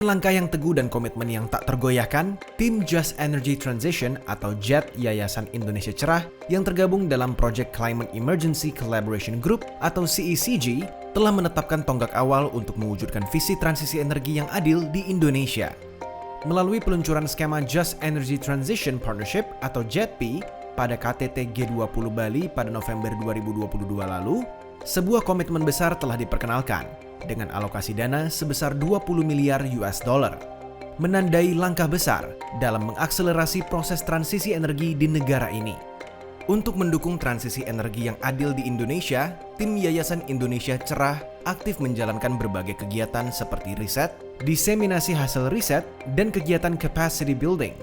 Langkah yang teguh dan komitmen yang tak tergoyahkan, tim Just Energy Transition atau JET Yayasan Indonesia Cerah yang tergabung dalam Project Climate Emergency Collaboration Group atau CECG telah menetapkan tonggak awal untuk mewujudkan visi transisi energi yang adil di Indonesia. Melalui peluncuran skema Just Energy Transition Partnership atau JETP pada KTT G20 Bali pada November 2022 lalu, sebuah komitmen besar telah diperkenalkan dengan alokasi dana sebesar 20 miliar US dollar, menandai langkah besar dalam mengakselerasi proses transisi energi di negara ini. Untuk mendukung transisi energi yang adil di Indonesia, tim Yayasan Indonesia Cerah aktif menjalankan berbagai kegiatan seperti riset, diseminasi hasil riset, dan kegiatan capacity building.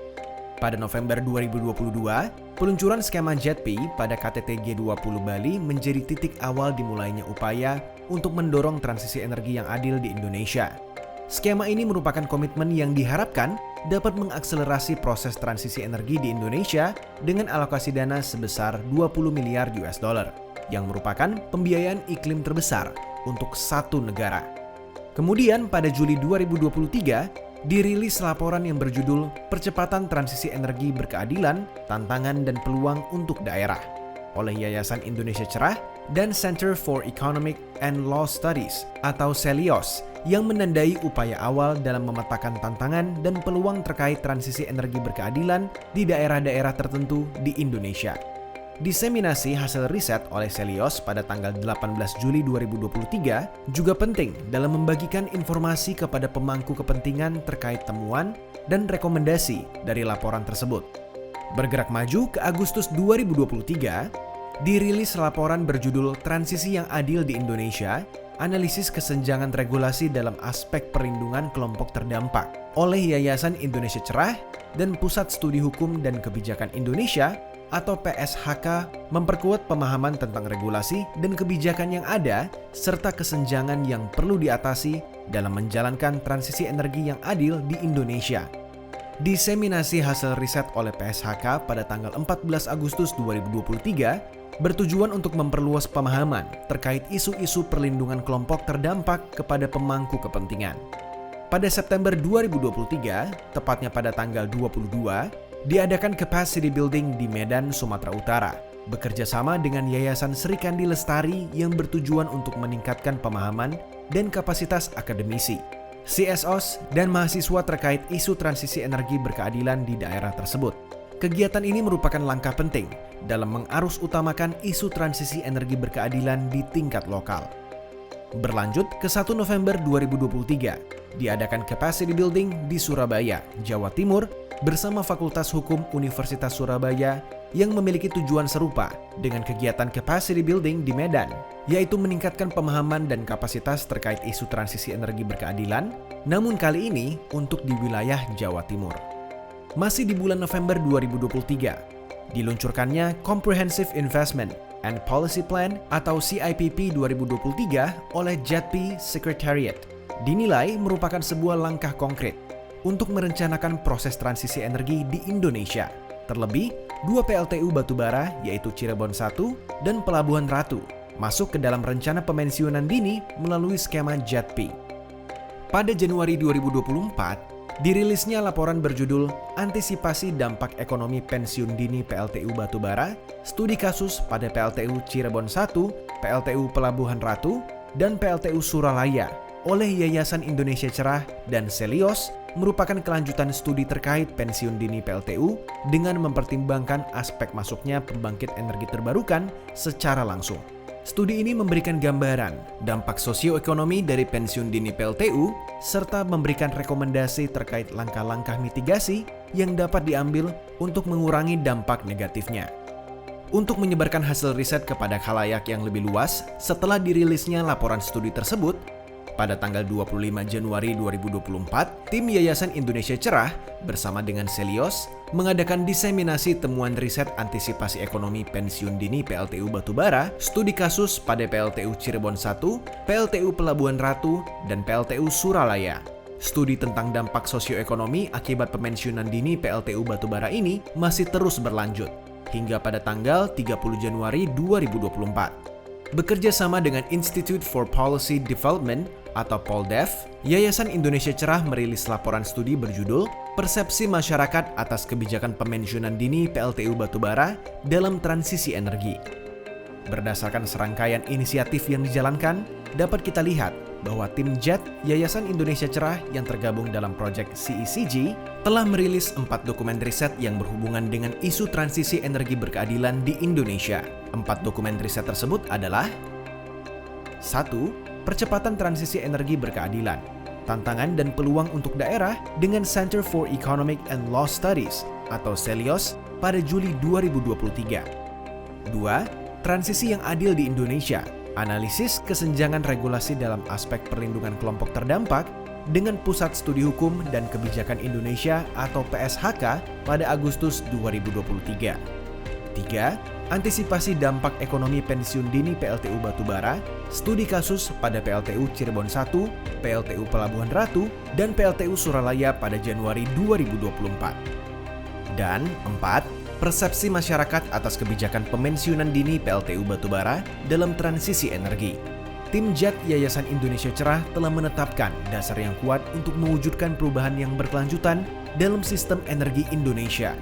Pada November 2022, peluncuran skema JETP pada KTT G20 Bali menjadi titik awal dimulainya upaya untuk mendorong transisi energi yang adil di Indonesia. Skema ini merupakan komitmen yang diharapkan dapat mengakselerasi proses transisi energi di Indonesia dengan alokasi dana sebesar 20 miliar US dollar, yang merupakan pembiayaan iklim terbesar untuk satu negara. Kemudian pada Juli 2023, dirilis laporan yang berjudul Percepatan Transisi Energi Berkeadilan, Tantangan dan Peluang untuk Daerah oleh Yayasan Indonesia Cerah dan Center for Economic and Law Studies atau CELIOS yang menandai upaya awal dalam memetakan tantangan dan peluang terkait transisi energi berkeadilan di daerah-daerah tertentu di Indonesia. Diseminasi hasil riset oleh CELIOS pada tanggal 18 Juli 2023 juga penting dalam membagikan informasi kepada pemangku kepentingan terkait temuan dan rekomendasi dari laporan tersebut. Bergerak maju ke Agustus 2023, dirilis laporan berjudul Transisi yang Adil di Indonesia, Analisis Kesenjangan Regulasi dalam Aspek Perlindungan Kelompok Terdampak oleh Yayasan Indonesia Cerah dan Pusat Studi Hukum dan Kebijakan Indonesia atau PSHK memperkuat pemahaman tentang regulasi dan kebijakan yang ada serta kesenjangan yang perlu diatasi dalam menjalankan transisi energi yang adil di Indonesia. Diseminasi hasil riset oleh PSHK pada tanggal 14 Agustus 2023 bertujuan untuk memperluas pemahaman terkait isu-isu perlindungan kelompok terdampak kepada pemangku kepentingan. Pada September 2023, tepatnya pada tanggal 22, diadakan capacity building di Medan, Sumatera Utara, bekerja sama dengan Yayasan Sri Kandi Lestari yang bertujuan untuk meningkatkan pemahaman dan kapasitas akademisi, CSOs, dan mahasiswa terkait isu transisi energi berkeadilan di daerah tersebut. Kegiatan ini merupakan langkah penting dalam mengarus utamakan isu transisi energi berkeadilan di tingkat lokal. Berlanjut ke 1 November 2023, diadakan capacity building di Surabaya, Jawa Timur, bersama Fakultas Hukum Universitas Surabaya yang memiliki tujuan serupa dengan kegiatan capacity building di Medan, yaitu meningkatkan pemahaman dan kapasitas terkait isu transisi energi berkeadilan, namun kali ini untuk di wilayah Jawa Timur. Masih di bulan November 2023, diluncurkannya Comprehensive Investment and Policy Plan atau CIPP 2023 oleh JETP Secretariat, dinilai merupakan sebuah langkah konkret untuk merencanakan proses transisi energi di Indonesia. Terlebih, 2 PLTU batubara yaitu Cirebon 1 dan Pelabuhan Ratu masuk ke dalam rencana pemensiunan dini melalui skema JETP. Pada Januari 2024, dirilisnya laporan berjudul Antisipasi Dampak Ekonomi Pensiun Dini PLTU Batubara, Studi Kasus pada PLTU Cirebon 1, PLTU Pelabuhan Ratu, dan PLTU Suralaya oleh Yayasan Indonesia Cerah dan CELIOS merupakan kelanjutan studi terkait pensiun dini PLTU dengan mempertimbangkan aspek masuknya pembangkit energi terbarukan secara langsung. Studi ini memberikan gambaran dampak sosioekonomi dari pensiun dini PLTU serta memberikan rekomendasi terkait langkah-langkah mitigasi yang dapat diambil untuk mengurangi dampak negatifnya. Untuk menyebarkan hasil riset kepada khalayak yang lebih luas setelah dirilisnya laporan studi tersebut, pada tanggal 25 Januari 2024, tim Yayasan Indonesia Cerah bersama dengan CELIOS mengadakan diseminasi temuan riset antisipasi ekonomi pensiun dini PLTU Batubara, studi kasus pada PLTU Cirebon 1, PLTU Pelabuhan Ratu, dan PLTU Suralaya. Studi tentang dampak sosioekonomi akibat pemensiunan dini PLTU Batubara ini masih terus berlanjut hingga pada tanggal 30 Januari 2024. bekerja sama dengan Institute for Policy Development atau Poldev, Yayasan Indonesia Cerah merilis laporan studi berjudul Persepsi Masyarakat atas Kebijakan Pemensiunan Dini PLTU Batubara dalam Transisi Energi. Berdasarkan serangkaian inisiatif yang dijalankan, dapat kita lihat bahwa tim JET Yayasan Indonesia Cerah yang tergabung dalam proyek CECG telah merilis 4 dokumen riset yang berhubungan dengan isu transisi energi berkeadilan di Indonesia. 4 dokumen riset tersebut adalah 1. Percepatan transisi energi berkeadilan, tantangan dan peluang untuk daerah dengan Center for Economic and Law Studies atau CELIOS pada Juli 2023. 2. Transisi yang adil di Indonesia, analisis kesenjangan regulasi dalam aspek perlindungan kelompok terdampak dengan Pusat Studi Hukum dan Kebijakan Indonesia atau PSHK pada Agustus 2023. 3. Antisipasi dampak ekonomi pensiun dini PLTU Batubara, studi kasus pada PLTU Cirebon 1, PLTU Pelabuhan Ratu, dan PLTU Suralaya pada Januari 2024. Dan 4. Persepsi masyarakat atas kebijakan pemensiunan dini PLTU Batubara dalam transisi energi. Tim JET Yayasan Indonesia Cerah telah menetapkan dasar yang kuat untuk mewujudkan perubahan yang berkelanjutan dalam sistem energi Indonesia.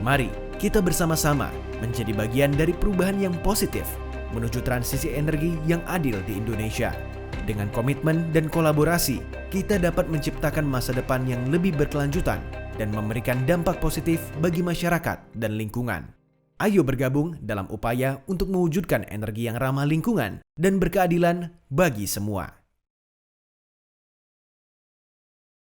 Mari kita bersama-sama menjadi bagian dari perubahan yang positif menuju transisi energi yang adil di Indonesia. Dengan komitmen dan kolaborasi, kita dapat menciptakan masa depan yang lebih berkelanjutan dan memberikan dampak positif bagi masyarakat dan lingkungan. Ayo bergabung dalam upaya untuk mewujudkan energi yang ramah lingkungan dan berkeadilan bagi semua.